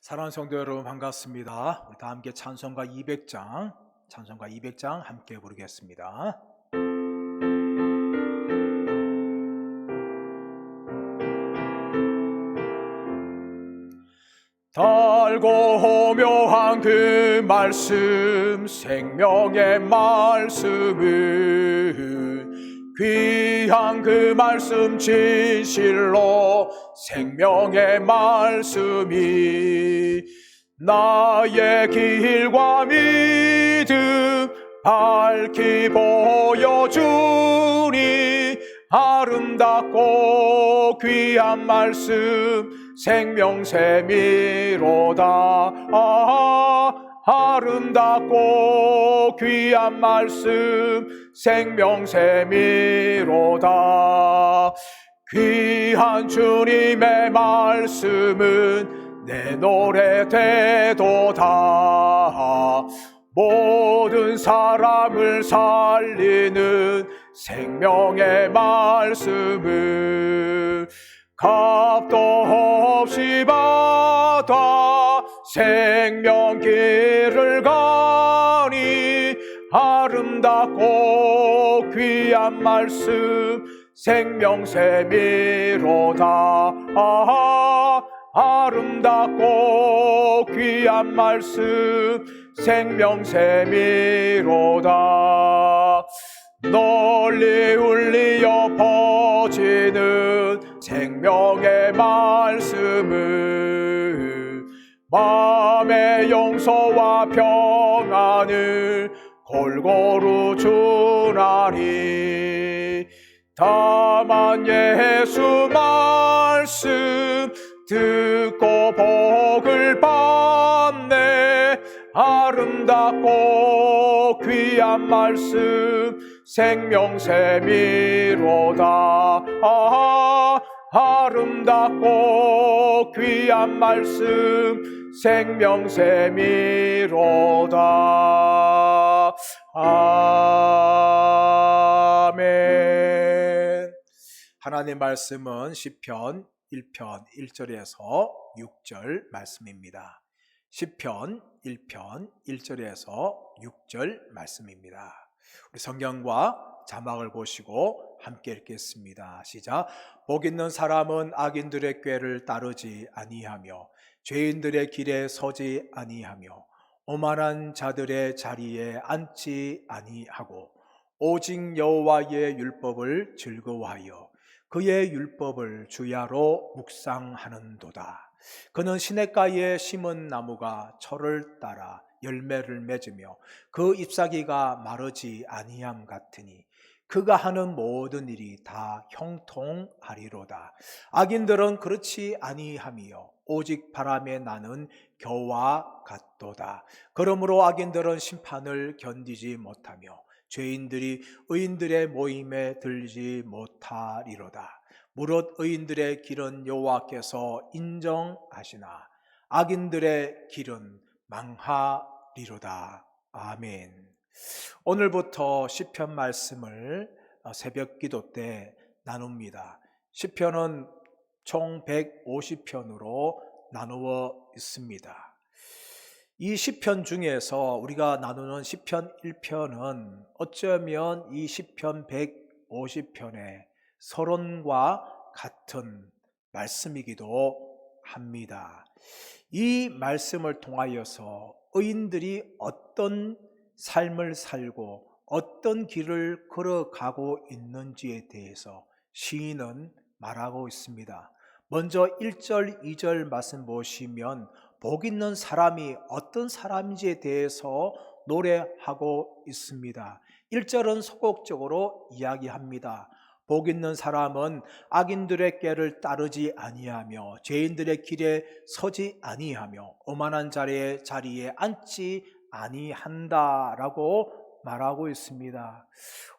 사랑하는 성도 여러분 반갑습니다. 우리 다 함께 찬송가 200장 함께 부르겠습니다. 달고 묘한 그 말씀, 생명의 말씀은 귀한 그 말씀 진실로 생명의 말씀이 나의 길과 믿음 밝히 보여주니 아름답고 귀한 말씀 생명샘이로다. 아름답고 귀한 말씀 생명샘이로다. 귀한 주님의 말씀은 내 노래 되도다. 모든 사람을 살리는 생명의 말씀을 값도 없이 받아 생명길을 가니 아름답고 귀한 말씀 생명샘이로다. 아름답고 귀한 말씀 생명샘이로다. 널리 울리어 퍼지는 생명의 말씀을 마음의 용서와 평안을 골고루 주나니 다만 예수 말씀 듣고 복을 받네. 아름답고 귀한 말씀 생명샘이로다. 아름답고 귀한 말씀 생명샘이로다. 아멘. 하나님의 말씀은 시편 1편 1절에서 6절 말씀입니다. 시편 1편 1절에서 6절 말씀입니다. 우리 성경과 자막을 보시고 함께 읽겠습니다. 시작. 복 있는 사람은 악인들의 꾀를 따르지 아니하며 죄인들의 길에 서지 아니하며 오만한 자들의 자리에 앉지 아니하고 오직 여호와의 율법을 즐거워하여 그의 율법을 주야로 묵상하는도다. 그는 시냇가에 심은 나무가 철을 따라 열매를 맺으며 그 잎사귀가 마르지 아니함 같으니 그가 하는 모든 일이 다 형통하리로다. 악인들은 그렇지 아니하며 오직 바람에 나는 겨와 같도다. 그러므로 악인들은 심판을 견디지 못하며 죄인들이 의인들의 모임에 들지 못하리로다. 무릇 의인들의 길은 여호와께서 인정하시나 악인들의 길은 망하리로다. 아멘. 오늘부터 시편 말씀을 새벽 기도 때 나눕니다. 시편은 총 150편으로 나누어 있습니다. 이 시편 중에서 우리가 나누는 시편 1편은 어쩌면 이 시편 150편의 서론과 같은 말씀이기도 합니다. 이 말씀을 통하여서 의인들이 어떤 삶을 살고 어떤 길을 걸어가고 있는지에 대해서 시인은 말하고 있습니다. 먼저 1절, 2절 말씀 보시면 복 있는 사람이 어떤 사람인지에 대해서 노래하고 있습니다. 1절은 소극적으로 이야기합니다. 복 있는 사람은 악인들의 꾀를 따르지 아니하며 죄인들의 길에 서지 아니하며 오만한 자리에 앉지 아니한다라고 말하고 있습니다.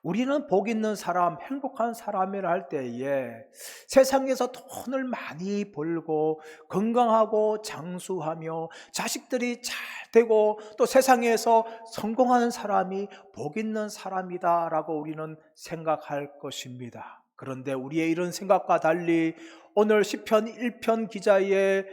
우리는 복 있는 사람, 행복한 사람이라 할 때에 세상에서 돈을 많이 벌고 건강하고 장수하며 자식들이 잘 되고 또 세상에서 성공하는 사람이 복 있는 사람이다라고 우리는 생각할 것입니다. 그런데 우리의 이런 생각과 달리 오늘 시편 1편 기자의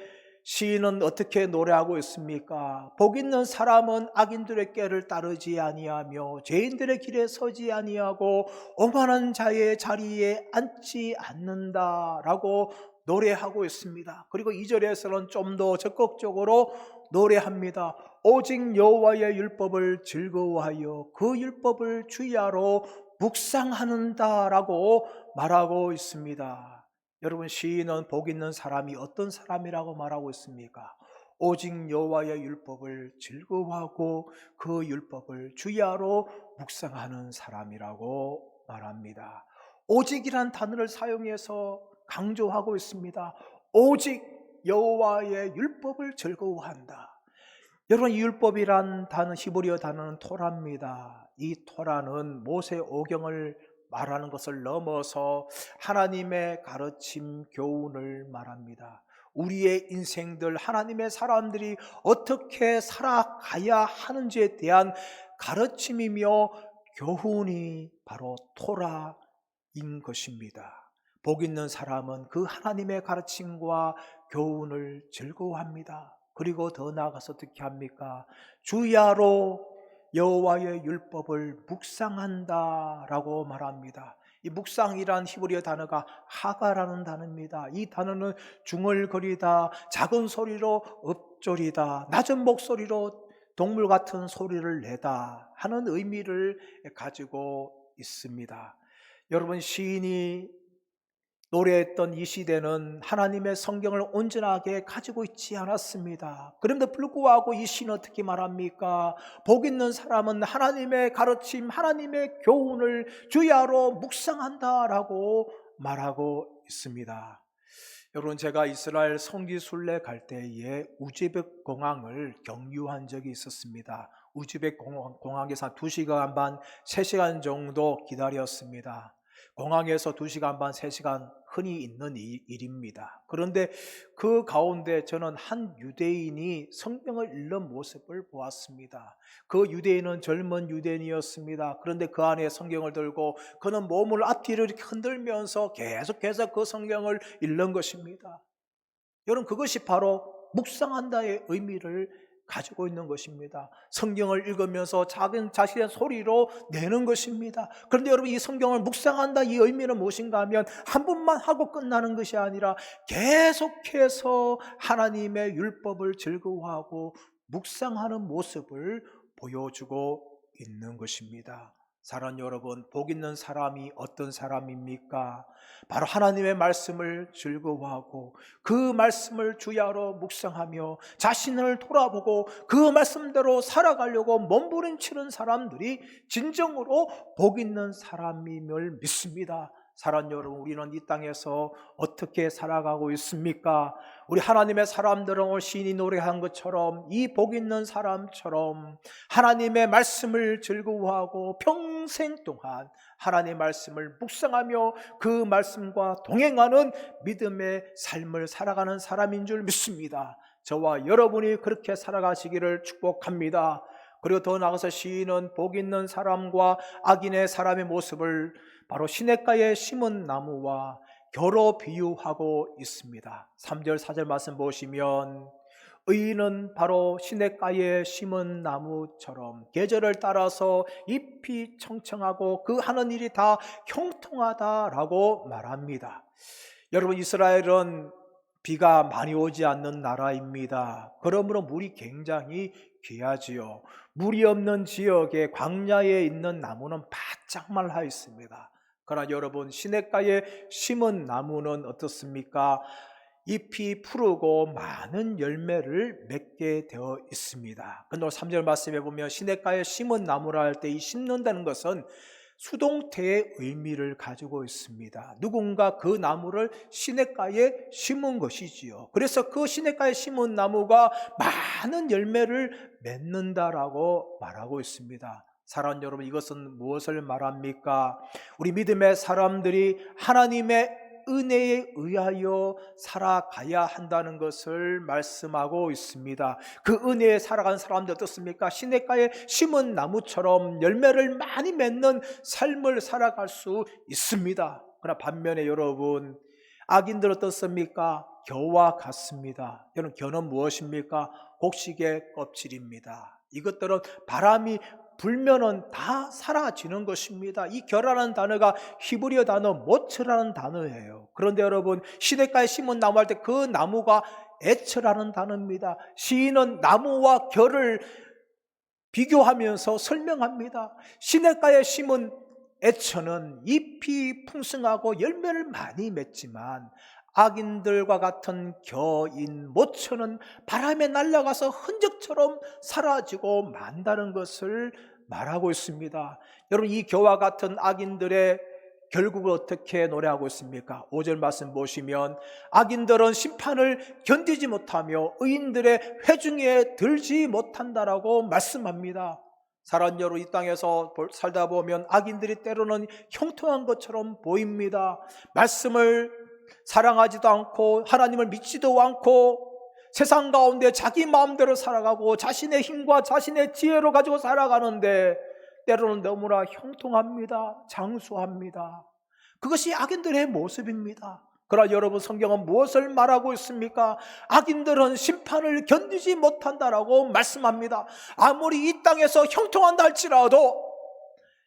시인은 어떻게 노래하고 있습니까? 복 있는 사람은 악인들의 꾀를 따르지 아니하며 죄인들의 길에 서지 아니하고 오만한 자의 자리에 앉지 않는다라고 노래하고 있습니다. 그리고 2절에서는 좀 더 적극적으로 노래합니다. 오직 여호와의 율법을 즐거워하여 그 율법을 주야로 묵상하는다라고 말하고 있습니다. 여러분, 시인은 복 있는 사람이 어떤 사람이라고 말하고 있습니까? 오직 여호와의 율법을 즐거워하고 그 율법을 주야로 묵상하는 사람이라고 말합니다. 오직이란 단어를 사용해서 강조하고 있습니다. 오직 여호와의 율법을 즐거워한다. 여러분, 이 율법이란 단어, 히브리어 단어는 토라입니다. 이 토라는 모세 오경을 말하는 것을 넘어서 하나님의 가르침, 교훈을 말합니다. 우리의 인생들, 하나님의 사람들이 어떻게 살아가야 하는지에 대한 가르침이며 교훈이 바로 토라인 것입니다. 복 있는 사람은 그 하나님의 가르침과 교훈을 즐거워합니다. 그리고 더 나아가서 어떻게 합니까? 주야로 여호와의 율법을 묵상한다라고 말합니다. 이 묵상이란 히브리어 단어가 하가라는 단어입니다. 이 단어는 중얼거리다, 작은 소리로 읊조리다, 낮은 목소리로 동물 같은 소리를 내다 하는 의미를 가지고 있습니다. 여러분, 시인이 노래했던 이 시대는 하나님의 성경을 온전하게 가지고 있지 않았습니다. 그런데 불구하고 이 시는 어떻게 말합니까? 복 있는 사람은 하나님의 가르침, 하나님의 교훈을 주야로 묵상한다라고 말하고 있습니다. 여러분, 제가 이스라엘 성지순례 갈 때에 우즈벡 공항을 경유한 적이 있었습니다. 우즈벡 공항에서 2시간 반, 3시간 정도 기다렸습니다. 공항에서 2시간 반, 3시간 흔히 있는 일입니다. 그런데 그 가운데 저는 한 유대인이 성경을 읽는 모습을 보았습니다. 그 유대인은 젊은 유대인이었습니다. 그런데 그 안에 성경을 들고 그는 몸을 앞뒤로 이렇게 흔들면서 계속해서 그 성경을 읽는 것입니다. 여러분, 그것이 바로 묵상한다의 의미를 가지고 있는 것입니다. 성경을 읽으면서 작은 자신의 소리로 내는 것입니다. 그런데 여러분, 이 성경을 묵상한다, 이 의미는 무엇인가 하면 한 번만 하고 끝나는 것이 아니라 계속해서 하나님의 율법을 즐거워하고 묵상하는 모습을 보여주고 있는 것입니다. 사랑하는 여러분, 복 있는 사람이 어떤 사람입니까? 바로 하나님의 말씀을 즐거워하고 그 말씀을 주야로 묵상하며 자신을 돌아보고 그 말씀대로 살아가려고 몸부림치는 사람들이 진정으로 복 있는 사람임을 믿습니다. 사랑하는 여러분, 우리는 이 땅에서 어떻게 살아가고 있습니까? 우리 하나님의 사람들은 오늘 시인이 노래한 것처럼 이 복 있는 사람처럼 하나님의 말씀을 즐거워하고 평생 동안 하나님의 말씀을 묵상하며 그 말씀과 동행하는 믿음의 삶을 살아가는 사람인 줄 믿습니다. 저와 여러분이 그렇게 살아가시기를 축복합니다. 그리고 더 나아가서 시인은 복 있는 사람과 악인의 사람의 모습을 바로 시냇가에 심은 나무와 겨로 비유하고 있습니다. 3절 4절 말씀 보시면 의인은 바로 시냇가에 심은 나무처럼 계절을 따라서 잎이 청청하고 그 하는 일이 다 형통하다라고 말합니다. 여러분, 이스라엘은 비가 많이 오지 않는 나라입니다. 그러므로 물이 굉장히 귀하지요. 물이 없는 지역에 광야에 있는 나무는 바짝 말라 있습니다. 그러나 여러분, 시냇가에 심은 나무는 어떻습니까? 잎이 푸르고 많은 열매를 맺게 되어 있습니다. 근데 3절 말씀에 보면 시냇가에 심은 나무라 할 때 이 심는다는 것은 수동태의 의미를 가지고 있습니다. 누군가 그 나무를 시냇가에 심은 것이지요. 그래서 그 시냇가에 심은 나무가 많은 열매를 맺는다라고 말하고 있습니다. 사랑하는 여러분, 이것은 무엇을 말합니까? 우리 믿음의 사람들이 하나님의 은혜에 의하여 살아가야 한다는 것을 말씀하고 있습니다. 그 은혜에 살아가는 사람들 어떻습니까? 시냇가에 심은 나무처럼 열매를 많이 맺는 삶을 살아갈 수 있습니다. 그러나 반면에 여러분, 악인들 어떻습니까? 겨와 같습니다. 여러분, 겨는 무엇입니까? 곡식의 껍질입니다. 이것들은 바람이 불면은 다 사라지는 것입니다. 이 겨라는 단어가 히브리어 단어 모츠라는 단어예요. 그런데 여러분, 시냇가에 심은 나무 할 때 그 나무가 에츠라는 단어입니다. 시인은 나무와 겨를 비교하면서 설명합니다. 시냇가에 심은 에처는 잎이 풍성하고 열매를 많이 맺지만 악인들과 같은 겨인 모처는 바람에 날아가서 흔적처럼 사라지고 만다는 것을 말하고 있습니다. 여러분, 이 겨와 같은 악인들의 결국을 어떻게 노래하고 있습니까? 5절 말씀 보시면 악인들은 심판을 견디지 못하며 의인들의 회중에 들지 못한다라고 말씀합니다. 사랑하는 여러분, 이 땅에서 살다 보면 악인들이 때로는 형통한 것처럼 보입니다. 말씀을 사랑하지도 않고 하나님을 믿지도 않고 세상 가운데 자기 마음대로 살아가고 자신의 힘과 자신의 지혜로 가지고 살아가는데 때로는 너무나 형통합니다. 장수합니다. 그것이 악인들의 모습입니다. 그러나 여러분, 성경은 무엇을 말하고 있습니까? 악인들은 심판을 견디지 못한다라고 말씀합니다. 아무리 이 땅에서 형통한다 할지라도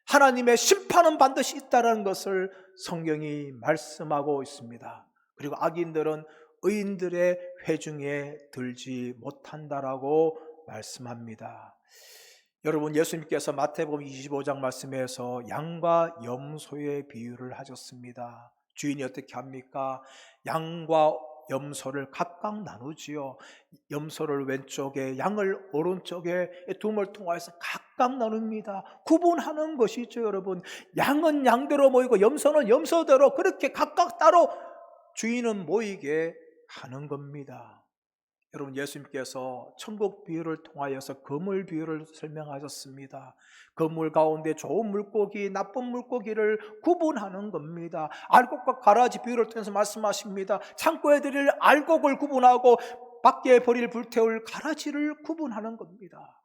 하나님의 심판은 반드시 있다는 것을 성경이 말씀하고 있습니다. 그리고 악인들은 의인들의 회중에 들지 못한다라고 말씀합니다. 여러분, 예수님께서 마태복음 25장 말씀에서 양과 염소의 비유를 하셨습니다. 주인이 어떻게 합니까? 양과 염소를 각각 나누지요. 염소를 왼쪽에, 양을 오른쪽에 둠을 통하여서 각각 나눕니다. 구분하는 것이죠. 여러분, 양은 양대로 모이고 염소는 염소대로 그렇게 각각 따로 주인은 모이게 하는 겁니다. 여러분, 예수님께서 천국 비유를 통하여서 그물 비유를 설명하셨습니다. 그물 가운데 좋은 물고기, 나쁜 물고기를 구분하는 겁니다. 알곡과 가라지 비유를 통해서 말씀하십니다. 창고에 드릴 알곡을 구분하고 밖에 버릴 불태울 가라지를 구분하는 겁니다.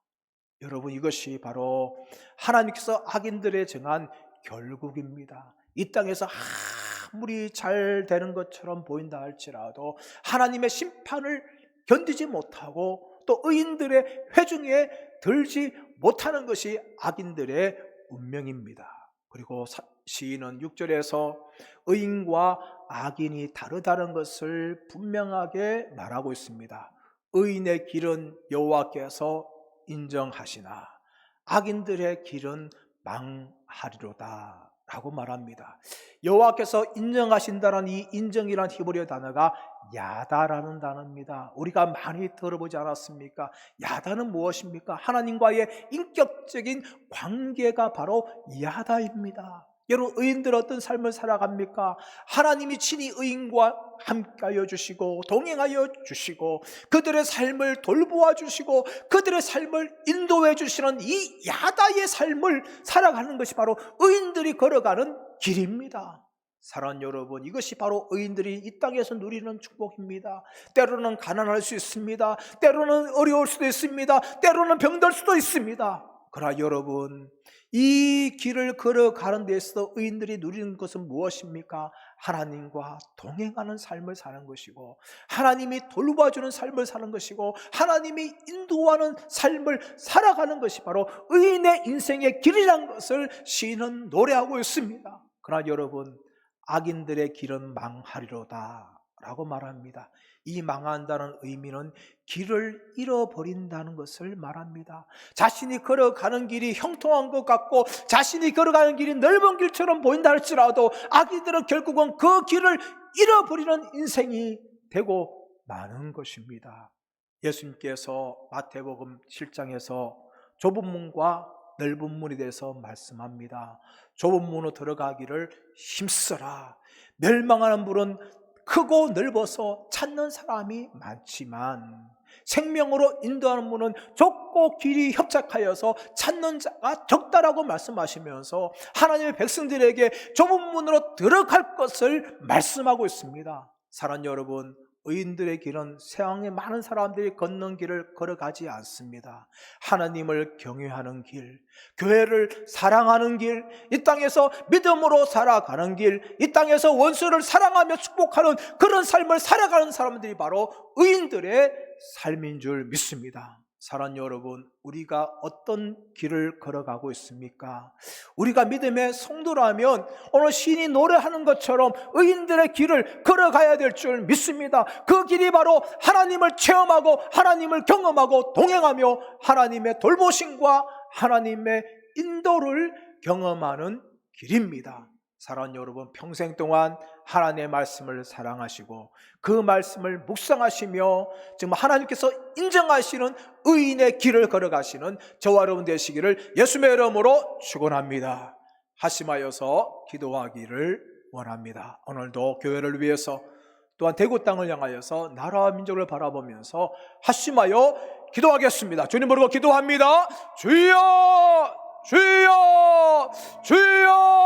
여러분, 이것이 바로 하나님께서 악인들에 정한 결국입니다. 이 땅에서 아무리 잘 되는 것처럼 보인다 할지라도 하나님의 심판을 견디지 못하고 또 의인들의 회중에 들지 못하는 것이 악인들의 운명입니다. 그리고 시인은 6절에서 의인과 악인이 다르다는 것을 분명하게 말하고 있습니다. 의인의 길은 여호와께서 인정하시나 악인들의 길은 망하리로다 라고 말합니다. 여호와께서 인정하신다는 이 인정이라는 히브리어 단어가 야다라는 단어입니다. 우리가 많이 들어보지 않았습니까? 야다는 무엇입니까? 하나님과의 인격적인 관계가 바로 야다입니다. 여러분, 의인들 어떤 삶을 살아갑니까? 하나님이 친히 의인과 함께하여 주시고 동행하여 주시고 그들의 삶을 돌보아 주시고 그들의 삶을 인도해 주시는 이 야다의 삶을 살아가는 것이 바로 의인들이 걸어가는 길입니다. 사랑하는 여러분, 이것이 바로 의인들이 이 땅에서 누리는 축복입니다. 때로는 가난할 수 있습니다. 때로는 어려울 수도 있습니다. 때로는 병들 수도 있습니다. 그러나 여러분, 이 길을 걸어가는 데 있어서 의인들이 누리는 것은 무엇입니까? 하나님과 동행하는 삶을 사는 것이고 하나님이 돌봐주는 삶을 사는 것이고 하나님이 인도하는 삶을 살아가는 것이 바로 의인의 인생의 길이라는 것을 시인은 노래하고 있습니다. 그러나 여러분, 악인들의 길은 망하리로다 라고 말합니다. 이 망한다는 의미는 길을 잃어버린다는 것을 말합니다. 자신이 걸어가는 길이 형통한 것 같고 자신이 걸어가는 길이 넓은 길처럼 보인다 할지라도 악인들은 결국은 그 길을 잃어버리는 인생이 되고 마는 것입니다. 예수님께서 마태복음 7장에서 좁은 문과 넓은 문에 대해서 말씀합니다. 좁은 문으로 들어가기를 힘써라. 멸망하는 문은 크고 넓어서 찾는 사람이 많지만 생명으로 인도하는 문은 좁고 길이 협착하여서 찾는 자가 적다라고 말씀하시면서 하나님의 백성들에게 좁은 문으로 들어갈 것을 말씀하고 있습니다. 사랑하는 여러분, 의인들의 길은 세상에 많은 사람들이 걷는 길을 걸어가지 않습니다. 하나님을 경외하는 길, 교회를 사랑하는 길, 이 땅에서 믿음으로 살아가는 길, 이 땅에서 원수를 사랑하며 축복하는 그런 삶을 살아가는 사람들이 바로 의인들의 삶인 줄 믿습니다. 사랑하는 여러분, 우리가 어떤 길을 걸어가고 있습니까? 우리가 믿음의 성도라면 오늘 시인이 노래하는 것처럼 의인들의 길을 걸어가야 될 줄 믿습니다. 그 길이 바로 하나님을 체험하고 하나님을 경험하고 동행하며 하나님의 돌보심과 하나님의 인도를 경험하는 길입니다. 사랑하는 여러분, 평생 동안 하나님의 말씀을 사랑하시고 그 말씀을 묵상하시며 지금 하나님께서 인정하시는 의인의 길을 걸어가시는 저와 여러분 되시기를 예수님의 이름으로 축원합니다. 하심하여서 기도하기를 원합니다. 오늘도 교회를 위해서 또한 대구 땅을 향하여서 나라와 민족을 바라보면서 하심하여 기도하겠습니다. 주님 부르고 기도합니다. 주여, 주여, 주여.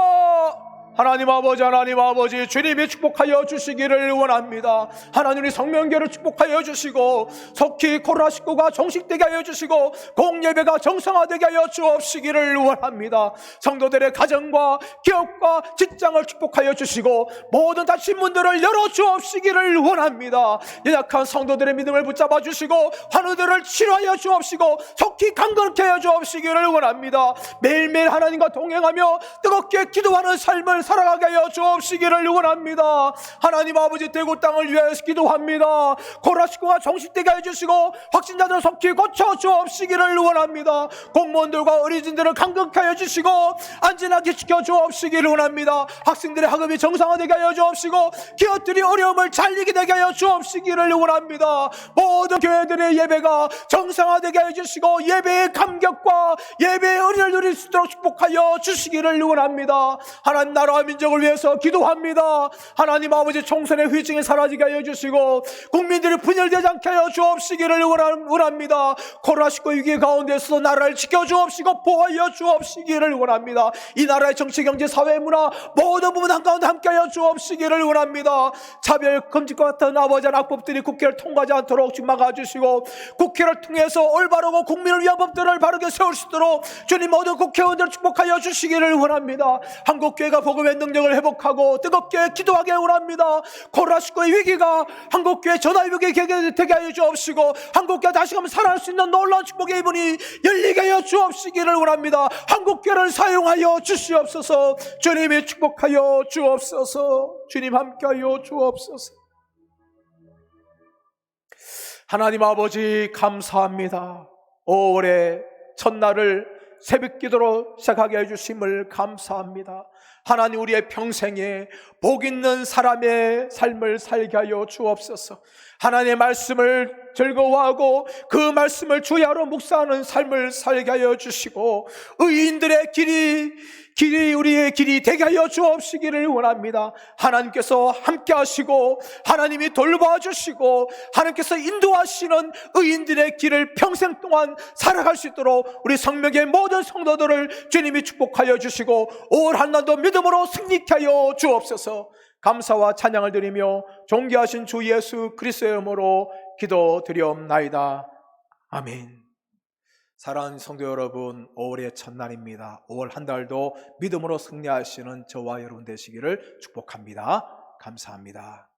하나님 아버지 주님이 축복하여 주시기를 원합니다. 하나님이 성명교를 축복하여 주시고 속히 코로나 19가 종식되게 하여 주시고 공예배가 정상화되게 하여 주옵시기를 원합니다. 성도들의 가정과 기업과 직장을 축복하여 주시고 모든 닫힌 문들을 열어 주옵시기를 원합니다. 연약한 성도들의 믿음을 붙잡아 주시고 환우들을 치료하여 주옵시고 속히 강건케 하여 주옵시기를 원합니다. 매일매일 하나님과 동행하며 뜨겁게 기도하는 삶을 살아가게 하여 주옵시기를 원합니다. 하나님 아버지, 대구 땅을 위해서 기도합니다. 코로나19가 종식되게 해주시고 확진자들을 속히 고쳐 주옵시기를 원합니다. 공무원들과 어린이들을 강건케 하여 주시고 안전하게 지켜 주옵시기를 원합니다. 학생들의 학업이 정상화되게 하여 주옵시고 기업들이 어려움을 잘 이기게 하여 주옵시기를 원합니다. 모든 교회들의 예배가 정상화되게 하여 주시고 예배의 감격과 예배의 은혜를 누릴 수 있도록 축복하여 주시기를 원합니다. 하나님 나라와 민족을 위해서 기도합니다. 하나님 아버지, 총선의 후유증이 사라지게 하여 주시고 국민들이 분열되지 않게 하여 주옵시기를 원합니다. 코로나19 위기 가운데서도 나라를 지켜주옵시고 보호하여 주옵시기를 원합니다. 이 나라의 정치, 경제, 사회, 문화 모든 부분 한가운데 함께하여 주옵시기를 원합니다. 차별 금지과 같은 아버지의 악법들이 국회를 통과하지 않도록 막아주시고 국회를 통해서 올바르고 국민을 위한 법들을 바르게 세울 수 있도록 주님 모든 국회의원들을 축복하여 주시기를 원합니다. 한국교회가 복음의 능력을 회복하고 뜨겁게 기도하게 원합니다. 코로나19의 위기가 한국교회 전화위복이 되게 하여 주옵시고 한국교회 다시 한번 살아날 수 있는 놀라운 축복의 이문이 열리게 하여 주옵시기를 원합니다. 한국교회를 사용하여 주시옵소서. 주님이 축복하여 주옵소서. 주님 함께하여 주옵소서. 하나님 아버지, 감사합니다. 5월의 첫날을 새벽 기도로 시작하게 해주심을 감사합니다. 하나님, 우리의 평생에 복 있는 사람의 삶을 살게 하여 주옵소서. 하나님의 말씀을 즐거워하고 그 말씀을 주야로 묵상하는 삶을 살게 하여 주시고 의인들의 길이 우리의 길이 되게 하여 주옵시기를 원합니다. 하나님께서 함께 하시고 하나님이 돌봐 주시고 하나님께서 인도하시는 의인들의 길을 평생 동안 살아갈 수 있도록 우리 성명의 모든 성도들을 주님이 축복하여 주시고 올 한 년도 믿음으로 승리케 하여 주옵소서. 감사와 찬양을 드리며 존귀하신 주 예수 그리스도의 이름으로 기도드리옵나이다. 아멘. 사랑하는 성도 여러분, 5월의 첫날입니다. 5월 한 달도 믿음으로 승리하시는 저와 여러분 되시기를 축복합니다. 감사합니다.